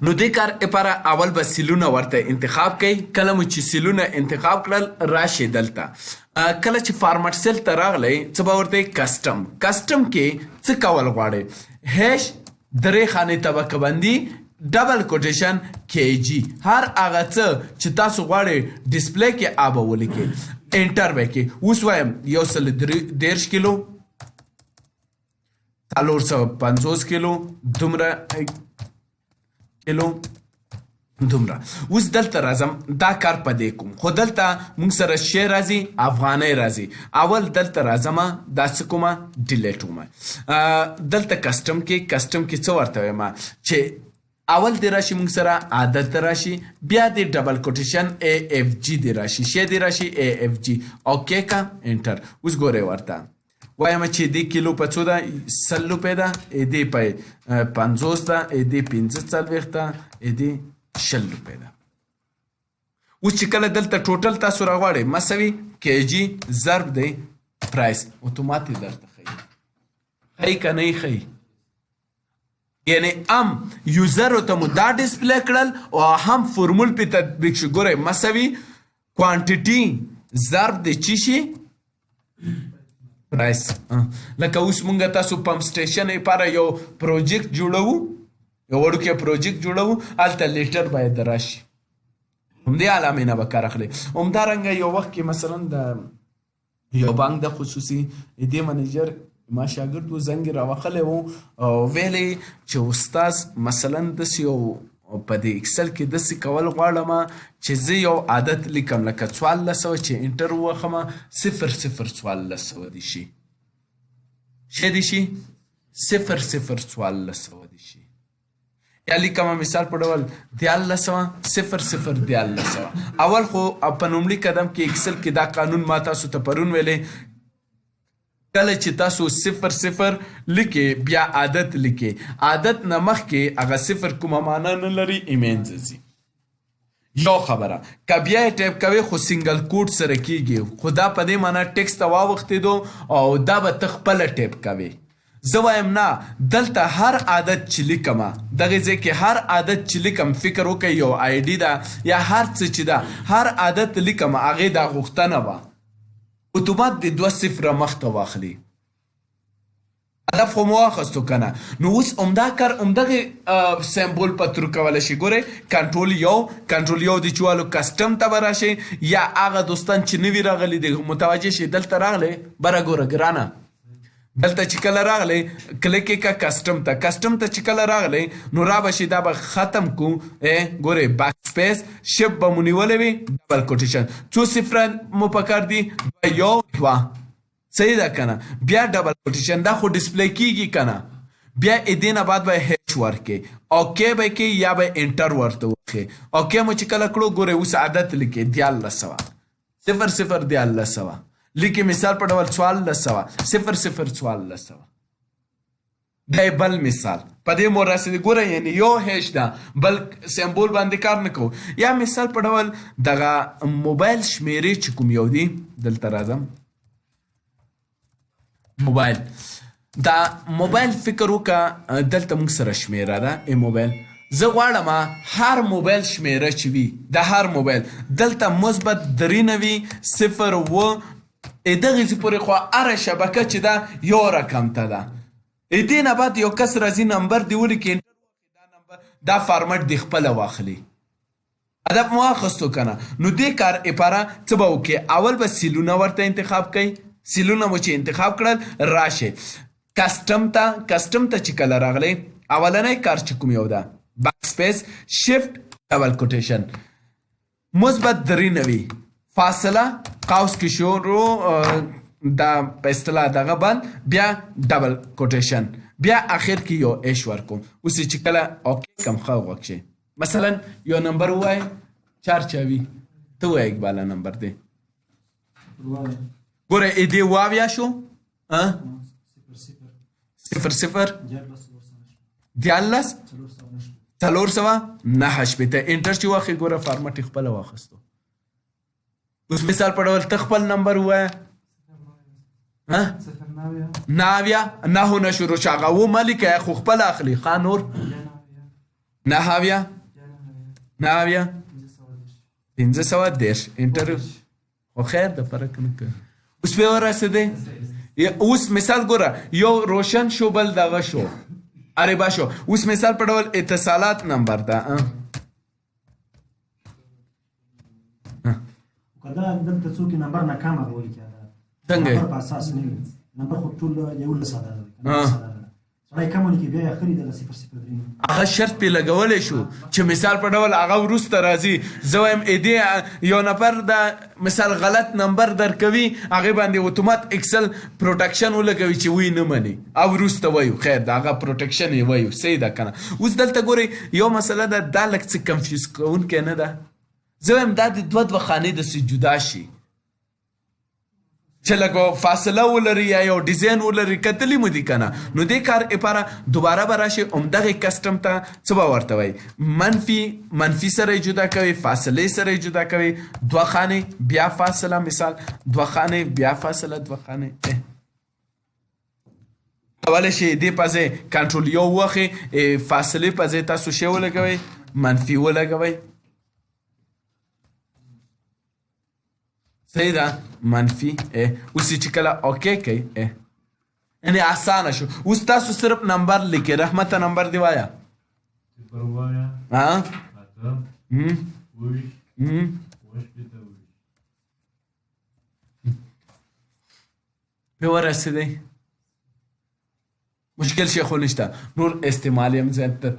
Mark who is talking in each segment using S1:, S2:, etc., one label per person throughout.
S1: نو دې کار لپاره اول به سیلونه ورته انتخاب کوئ. کله مو چې سیلونه انتخاب کړل راشئ دلته. کله چې فارمټ سیل ته راغلی څه به ورته کسټم. کسټم کې څه کول غواړئ؟ هیش 3 خانې طبقه بندي ډبل کوټیشن کیجی. هر هغه څه چې تاسو غواړئ ډسپلی کې به ولیکئ. انټر به کې اوس وایم 130 کیلو 450 کیلو دومره کیلو دومره. اوس دلته راځم دا کار په دې کوم خو دلته موږ سره شی راځي افغانۍ راځي. اول دلته راځم دا څه کومه ډیلیټ ومه. دلته کسټم کې څه ورته وایم چې اول دې راشي موږ سره عادت راشي بیا دې ډبل کوټیشن AFG دې راشي شی دې راشي AFG اوکې کا انټر. اوس ګورئ ورته وایم چې دې کیلو په څو ده 100 روپۍ ده دې په 50 ده دې 45 ده دې 60 روپۍ ده. اوس چې کله دلته ټوټل تاسو راغواړئ مساوي کیجی ضرب دی پرایس اتوماتیک درته ښیي که نه یې ښیي. یعنی هم یوزر ته مو دا ډسپلی کړل او هم فرمول پې تطبیق شو. ګورئ مساوي کوانټیټي ضرب د چی شي پرایس. لکه اوس مونږ تاسو پمپ سټیشن لپاره یو پروجیکټ جوړوو یو وړوکی پروجیکټ جوړوو هلته لیټر باید راشي همدې علامې نه به کار اخلي. همدارنګه یو وخت کې مثلا د یو بانک د خصوصي دې منیجر ما شاګرد و زنګ راوخلی و او ویلې چې استاد مثلا داسې یو په دې اکسل کې داسې کول غواړم چې زه یو عادت لیکم لکه 1400 چې انټر ووهم 001400 دې شي دې شي 001400 دې شي. یا لیکم مثال په ډول 1300 اول خو په لومړي قدم کې اکسل کې دا قانون ما تاسو ته پرون ویلې کله چې تاسو 00 لیکئ بیا عادت لیکئ. عادت نه مخکې هغه 0 کومه معنا نه لري ایمینز ځي. یو خبره که بیا یې ټایپ کوئ خو سنګل کوډ سره کیږي خو دا په دې معنا ټکسټ ته واوښتېدو او دا به ته خپله ټایپ کوې. زه وایم نه دلته هر عادت چې لیکم دغې ځای کې هر عادت چې لیکم فکر وکړئ یو آی ډي ده یا هر څه چې ده هر عادت لیکم هغې دا غوښتنه وه اتومات د 2 صفره مخته واخلي. هدف خو مو واخیستو که نه. نو اوس همدا کار همدغې سمبول په ترو کولی شي. ګورئ کنټرول یو د چوالو کسټم ته به راشئ یا هغه دوستان چې نوي راغلي دي متوجه شي دلته راغلی بره ګوره ګرانه دلته چې کله راغلی کلیک یې که کسټم ته چې کله راغلی نو را به شي دا به ختم کو. ګورئ بیک سپیس شپ به مو نیولی وي ډبل کوټیشن 2 صفره مو پکار دي 2 صحیح ده که نه. بیا ډبل کوټیشن دا خو ډسپلی کیږي که نه. بیا دې نه بعد به هیچ ورکړئ اوکې به یې یا به انټر ورته وکړئ. اوکې مو چې کله کړو ګورئ اوس عادت لیکئ 1300 لیکي مثال په ډول 1400 دا بل مثال په دې مو راسي. ګوره یعنی یو هیش ده بل سمبول باندې کار نه کوو. یا مثال په ډول دغه موبایل شمیرې چې کوم یو دي دلته راځم موبایل دا موبایل فکر وکړه دلته موږ سره شمیره ده موبایل. زه غواړم هر موبایل شمیره چې وي د هر موبایل دلته مثبت 3 وي 0 دغې ځې پورې خو هره شبکه چې ده یو رقم ته ده. دې نه بعد یو کس راځي نمبر دې ولیکي دا فارمټ دې خپله واخلي. هدف مو واخیستو که نه. نو دې کار لپاره څه به وکړئ اول به سیلونه ورته انتخاب کوئ. سیلونه مو چې انتخاب کړل راشئ کسټم ته چې کله راغلی اولنی کار چې کوم یو ده بیک سپیس شفت ډبل کوټیشن مثبت 3 وي فاصله قوس کې شروع دا په اصطلاح دغه بند بیا ډبل کوټیشن بیا اخر کې یو ایش ورکوم. اوس چې کله اوکې کم ښه وکړئ مثلا یو نمبر ووایئ 4 چاوي ته ووایه اقباله نمبر دی ګوره دې واویا شو 00 409 انټر چې واخې ګوره فارمټ یې خپله واخیستو. اوس مثال په ډول ته خپل نمبر ووایه 9 نه شروع چې هغه و مه لیکه خو خپله اخلي ښه نور نهه اویا 510 انټر خو خیر د فرق نه کوي. اوس به ورسېدې اوس مثال ګوره یو روشن شو بل دغه شو عربا شو. اوس مثال په ډول اتصالات نمبر ده
S2: کدا دلته څوک نمبر ناکامه غوړي کېده
S1: څنګه
S2: نمبر په اساس نه وي نمبر خو ټول یو لساده ده سړی کومه کې بیا خرید له 003
S1: هغه شرط په لګولې شو چې مثال په ډول هغه وروسته راځي زه وایم دې یو نفر دا مثال غلط نمبر درکوي هغه باندې اتومات اکسل پروټیکشن ولګوي چې وی نه مني او وروسته وایو خیر دا هغه پروټیکشن یې وایو صحیح ده کنه. اوس دلته ګوري یو مسله ده دا لږ څه کنفیوز کوونکی نه ده. زه وایم دا د دوه خانې داسې جدا شي چې لږ فاصله ولري یا یو ډیزاین ولري کتلی مو دي که نه نو دې کار لپاره دوباره به راشي همدغې کسټم ته څه به ورته وایي منفي سره یې جدا کوي فاصلې سره یې جدا کوي دوه خانې بیا فاصله مثال دوه خانې بیا فاصله دوه خانې کولی شي دې په ځای کنټرول یو وخې فاصلې په ځای تاسو شی ولګوئ منفي ولګوئ صحیح ده منفي اوس چې کله اوکې کوي یعنې اسانه شو. اوس تاسو صرف نمبر لیکئ رحمته نمبر دی وایه پې ورسېدی مشکل شی خو نشته نور استعمال هم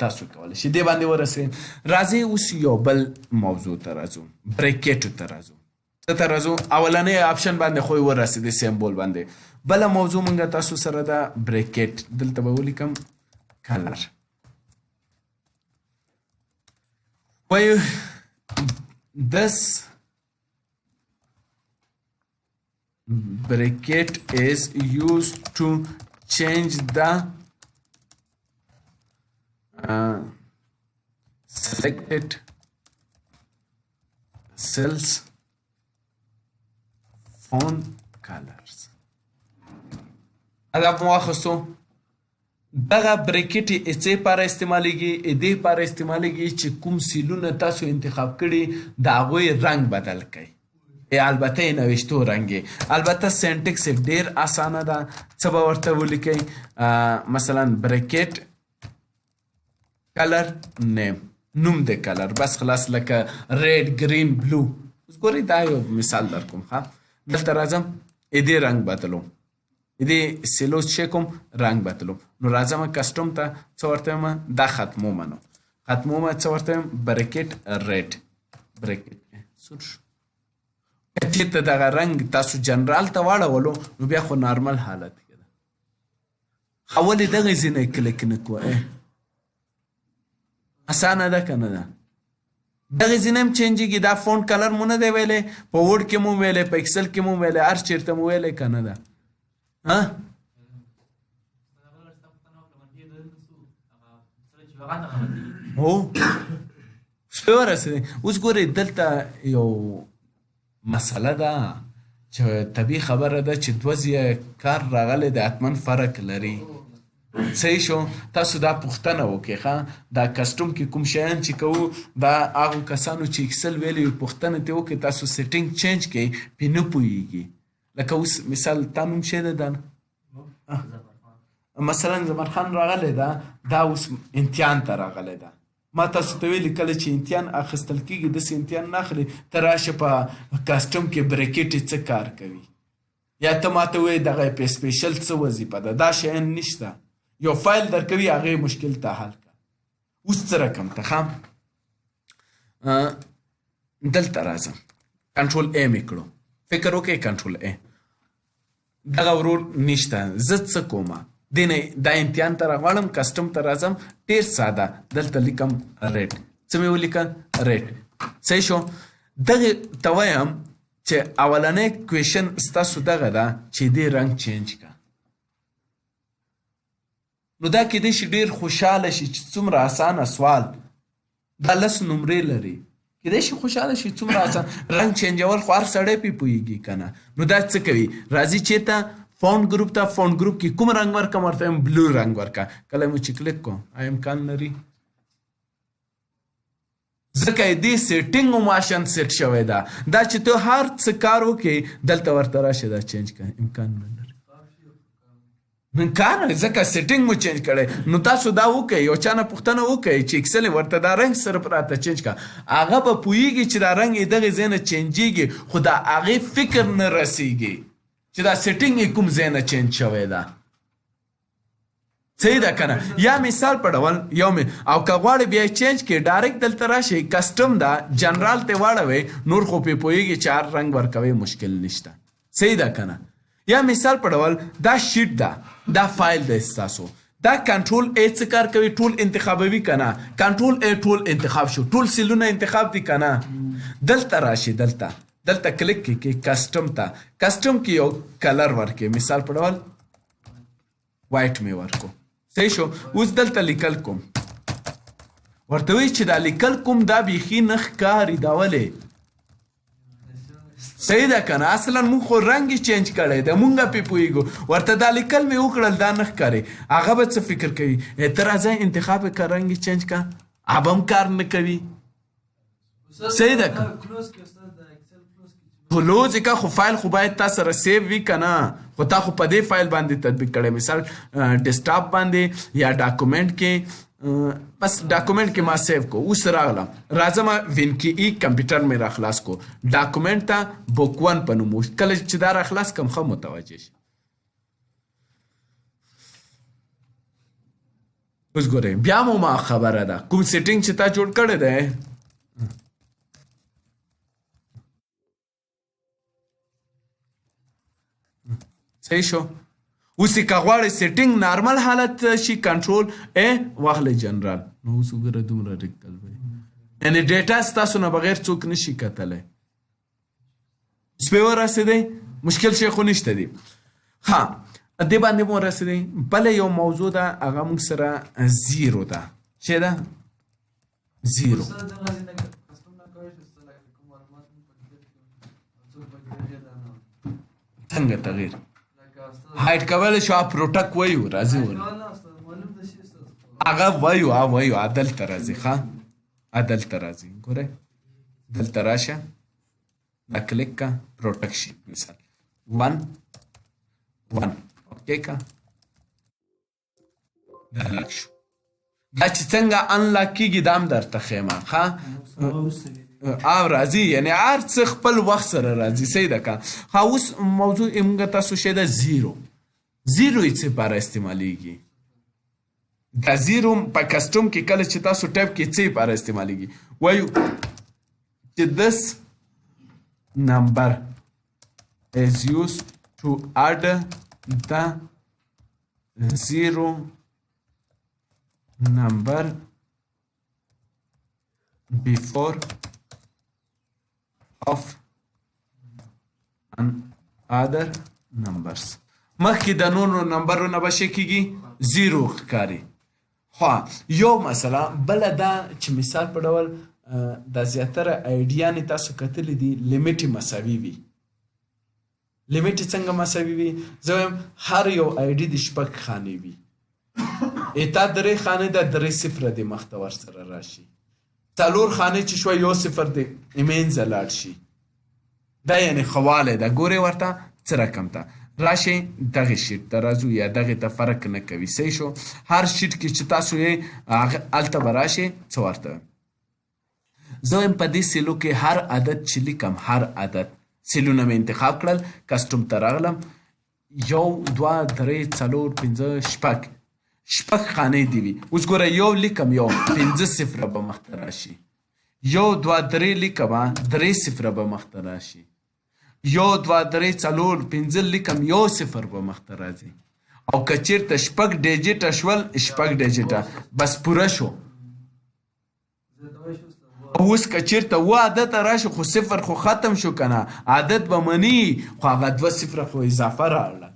S1: تاسو کولی شي دې باندې ورسېږئ. راځئ اوس یو بل موضوع ته راځو بریکیټو ته راځو ته راځو اولنی آپشن باندې خو یې ورسېدې سیمبول باندې. بله موضوع مونږ تاسو سره ده بریکیټ دلته به ولیکم کلر وایو this bracket is used to change the selected cells font colors. ادا مو واخستو دغه بریکټ یې څه لپاره استعمالیږي دې لپاره استعمالیږي چې کوم سیلونه تاسو انتخاب کړي د هغوی رنګ بدل کړئ البته یې نوشتو رنګ یې البته سینټکس یې ډېر اسانه ده. څه به ورته ولیکئ مثلا بریکټ کلر نیم نوم د کلر بس خلاص لکه ریډ گرین بلو. اوس ګورئ دا یو مثال در کوم ښه دلته راځم دې رنګ بدلوم دې سیلو چې کوم رنګ بدلوم نو راځم کسټم ته څه ورته وایم دا ختمومه نو ختمومه څه ورته وایم بریکټ ریډ بریکټ سور شو که چېرته دغه رنګ تاسو جنرال ته واړولو نو بیا خو نارمل حالت کې ده. ښه ولې دغې ځای نه کلیک نه کوه اسانه ده که نه ده دغې ځای نه هم چینجېږي دا فونټ کلر مو نه دی ویلی په وډ کې مو ویلی په اکسل کې مو ویلی هر چېرته مو ویلی که نه ده ها هو اوس پې ورسېدی. اوس ګورئ دلته یو مسله ده چې طبیعي خبره ده چې دوه ځایه کار راغلی د حتما فرق لري صحیح شو. تاسو دا پوښتنه وکړئ ښه دا کسټم کې کوم شیان چې کوو دا هغو کسانو چې اکسل ویلی وي پوښتنه ترې وکړئ تاسو سیټینګ چینج کړئ پې نه پوهېږي لکه اوس مثال تا نوم شی ده دا مثلا زمان خان راغلی ده دا اوس امتحان ته راغلی ده ما تاسو ته ویلي کله چې امتحان اخیستل کېږي داسې امتحان نه اخلي ته راشه په کاسټم کې بریکټ یې څه کار کوي یا ته ما ته وایې دغه په سپیشل څه وظیفه ده دا شیان نشته یو فایل درکوي هغې مشکل ته حل کړه. اوس څه رقم ته ښه دلته راځم کنټرول ای مې کړو فکر وکړئ کنټرول ای دغه ورور نشته زه څه کومه دې نه دا امتحان ته راغواړم کسټم ته راځم ډېر ساده دلته لیکم ریډ څه مې ولیکل ریډ صحیح شو. دغې ته وایم چې اولنی کویشن ستاسو دغه ده چې دې رنګ چینج کړه نو دا کېدای شي ډېر خوشحاله شي چې څومره اسانه سوال دا 10 نمرې لري کېدای شي خوشحاله شي څومره اسان رنګ چینجول خو هر سړی پې پوهېږي که نه نو دا څه کوي راځي چېرته فونټ ګروپ ته فونټ ګروپ کې کوم رنګ ورکړم ورته وایم بلو رنګ ورکړه کله مو چې کلیک کوم امکان لري ځکه دې سیټینګ ماشن سیټ شوی ده دا چې ته هر څه کار وکړې دلته ورته راشي دا چینج کړه امکان نه لري کار ځکه سیټینګ مو چینج کړی نو تاسو دا وکړئ یو چا نه پوښتنه وکړئ چې اکسل ورته دا رنګ صرف راته چینج کړه هغه به پوهېږي چې دا رنګ یې دغې ځای نه چینجېږي خو د هغې فکر نه رسېږي چې دا سیټینګ یې کوم ځای نه چینج شوی ده صحیح ده که نه یا مثال په ډول یو او که غواړې بیا یې چینج کړې ډایرکټ دلته راشئ کسټم ده جنرال ته واړوئ نور خو پرې پوهېږي چې هر رنګ ورکوئ مشکل نشته صحیح ده که نه یا مثال په ډول دا شیټ ده دا فایل ده ستاسو دا کنټرول ای څه کار کوي ټول انتخابوي که نه کنټرول ای ټول انتخاب شو ټول سیلونه انتخاب دي که نه دلته راشي دلته کلیک کړئ کسټم ته کسټم کې یو کلر ورکړئ مثال په ډول وایټ مې ورکو صحیح شو اوس دلته لیکل کوم ورته وایي چې دا لیکل کوم دا بیخي نه ښکاري دا ولې صحیح ده که نه اصلا مونږ خو رنګ یې چینج کړی دی مونږ پې پوهېږو ورته دا لیکل مې وکړل دا نه ښکاري هغه به څه فکر کوي ته راځه انتخاب یې که رنګ یې چینج کړه هغه هم کار نه کوي صحیح ده که کلوز یې که خو فایل خو باید تا سره سیو وي که نه خو تا خو په دې فایل باندې تطبیق کړی مثال ډیسکټاپ باندې یا ډاکومنټ کې بس ډاکومنټ کې ما سیو کو اوس راغلم راځم وینکی ای کمپیوټر مې را خلاص کو ډاکومنټ ته بوک 1 په نوم کله چې دا را خلاص کم ښه متوجه شي اوس ګورئ بیا مو ما خبره ده کوم سیټینګ چې تا جوړ کړی دی صحیح شو اوس یې که غواړئ سیټینګ نارمل حالت شي کنټرول ای واخلئ جنرال نو اوس وګوره دومره ریکل وی یعنې ډیټا ستاسو نه بغیر څوک نشي کتلی اوس پې ورسېدی مشکل شی خو نشته دی ها دې باندې مو ورسېدی بله یو موضوع ده هغه موږ سره زیرو ده چې ده زیرو څنګه تغییر هایډ کولی شو پروټک وایو راځي هغه وایو دلته راځي ښه دلته راځي ګورئ دلته راشه دا کلیک کا پروټک شي مثال 1 اوکې کا دا لاک شو دا چې څنګه انلاک کېږي دا هم درته ښیم ښه او راځي یعنې هر څه خپل وخت سره راځي صحیح ده که ها اوس موضوع یې مونږ تاسو شی ده زیرو یې څه لپاره استعمالیږي دا زیرو په کسټم کې کله چې تاسو ټایپ کې څه لپاره استعمالیږي وایو چې this number is used to add the zero number before of other numbers مخکې د نورو نمبرونه به څه کېږي زیرو ښکاري خو یو مسله بله دا چې مثال په ډول دا زیاتره آیډیانې تاسو کتلی دي لیمیټ یې مساوي وي لیمیټ یې څنګه مساوي وي زه وایم هر یو آیډي د 6 خانې وي اتا 3 خانې ده 3 صفره دې مخته ورسره راشي 4 خانې چې شوه یو صفر دې منځه لاړ شي دا یعنې خواله ده ګورې ورته څه رقم ته راشئ دغې شیټ ته راځو یا دغې ته فرق نه کوي صحیح شو هر شیټ کې چې تاسو یې هلته به راشئ څه ورته زه وایم په دې سیلو کې هر عدد چې لیکم هر عدد سیلونه مې انتخاب کړل کسټم ته راغلم 1 2 3 4 5 شپږ خانې دي وي اوس ګوره یو لیکم یو 5 صفره به مخته راشي 1 2 3 لیکم 3 صفره به مخته راشي 1 2 3 4 5 لیکم یو صفر به مخته راځي او که چېرته 6 ډیجټه شول 6 ډیجټه بس پوره شو اوس که چېرته 7 عدد راشي خو صفر خو ختم شو که نه عدد به مني خو هغه 2 صفره خو اضافه راغله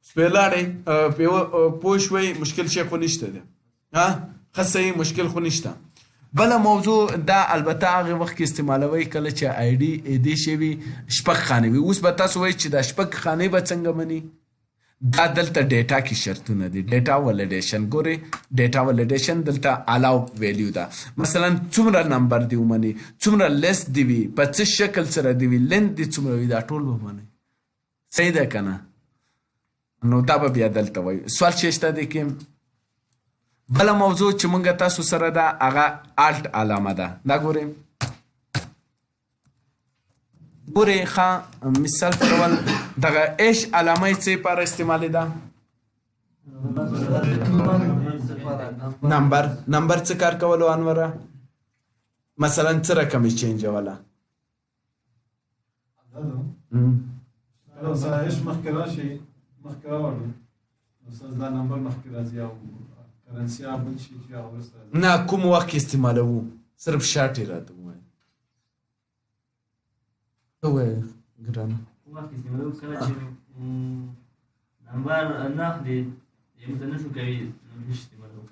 S1: سپې لاړئ پوه شوئ مشکل شی خو نشته دی ښه صحیح مشکل خو نشته بله موضوع دا البته هغې وخت کې استعمالوئ کله چې آی ډي دې شی وي 6 خانې وي اوس به تاسو وایئ چې دا 6 خانې به څنګه مني دا دلته ډیټا کې شرطونه دي. ډیټا ولیډیشن ګوري ډیټا ولیډیشن دلته الاو ویلیو ده. مثلا څومره نمبر دی ومني، څومره لیس دی وي، په څه شکل سره دی وي، لینت دی څومره وي، دا ټول ومني. صحیح ده که نه؟ نو دا به بیا دلته وایو. سوال چې شته دی کې بله موضوع چې مونږ تاسو سره ده هغه الټ علامه ده. دا ګورئ ګورئ ښه مثال په ډول دغه ایش علامه یې څه لپاره استعمالي ده؟ نمبر څه کار کولو انوره؟ مثلا څه رقم یې چینجوله؟
S3: ایش مخکې راشي مخکې راوړو استاد دا نمبر مخکې راځي او کرنسي بل شي چې هغه وروسته
S1: نه کوم وخت استعمالوو؟ صرف شاټ یې راته ووایه. ته ووایه ګرانه.
S4: کوم وخت استعمالوو؟ کله چې نمبر ناخلي یعنې ته نه شو کوي نو استعمالوو.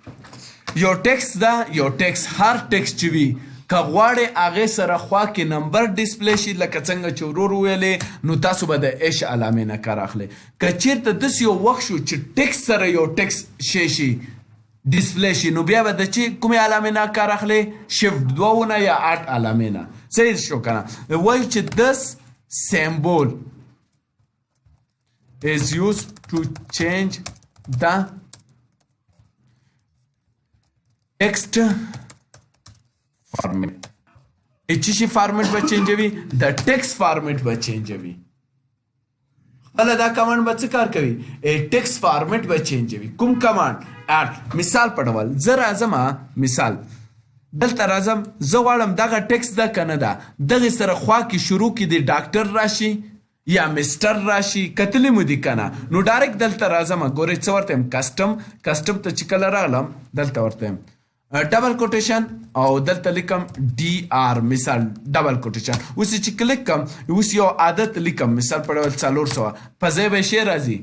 S1: یو ټکس ده، یو ټکس هر ټکس چې وي که غواړې هغې سره خوا کې نمبر ډسپلی شي لکه څنګه چې ورور وویلې نو تاسو به د ایش علامې نه کار اخلئ. که چېرته داسې یو وخت شو چې ټکس سره یو ټکس شي ډسپلی شي نو بیا به د چې کومې علامې نه کار اخلئ؟ شفت دوونه یا 8 علامې نه. صحیح شو که نه؟ وایو چې this symbol is used to change the text فارمیټ. چې شي فارمیټ به چینجوي؟ د ټکس فارمیټ به چینجوي. خپله دا کمانډ به څه کار کوي؟ ټکس فارمیټ به چینجوي. کوم کمانډ؟ اډ. مثال په ډول زه راځم مثال دلته راځم زه غواړم دغه ټکس ده که نه ده دغې سره خوا کې شروع کې د ډاکټر راشي یا مسټر راشي کتلی مو دي که نه نو ډایرکټ دلته راځم ګورئ څه ورته یم کسټم ته چې کله راغلم دلته ورته یم ډبل کوټیشن او دلته لیکم ډي آر مثال ډبل کوټیشن. اوس چې کلیک کم اوس یو عادت لیکم مثال په ډول 400 په ځای به شی راځي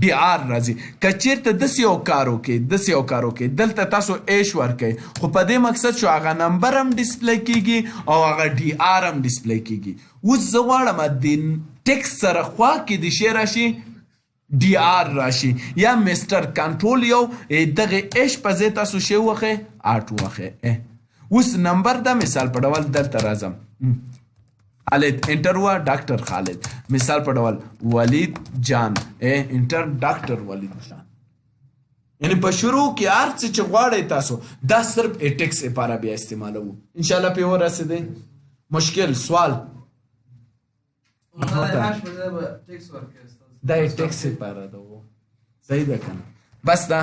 S1: ډي آر راځي. که چېرته داسې یو کار وکړې دلته تاسو ایش ورکوئ خو په دې مقصد شو هغه نمبر هم ډسپلی کېږي او هغه ډي آر هم ډسپلی کېږي. اوس زه غواړم د ټکس سره خوا کې د شی راشي ډي آر راشي یا مسټر کنټرول یو دغه ایش په ځای تاسو شی وخی 8 وخی. اوس نمبر ده مثال په ډول دلته راځم خالد انټر وا ډاکټر خالد مثال په ډول ولید جان انټر ډاکټر ولید جان. یعنی په شروع کې هر څه چې غواړئ تاسو دا صرف ټکس لپاره بیا استعمالوو. انشاءالله پې ورسېدی؟ مشکل سوال دا یې ټکس لپاره ده. صحیح ده که نه؟ بس ده.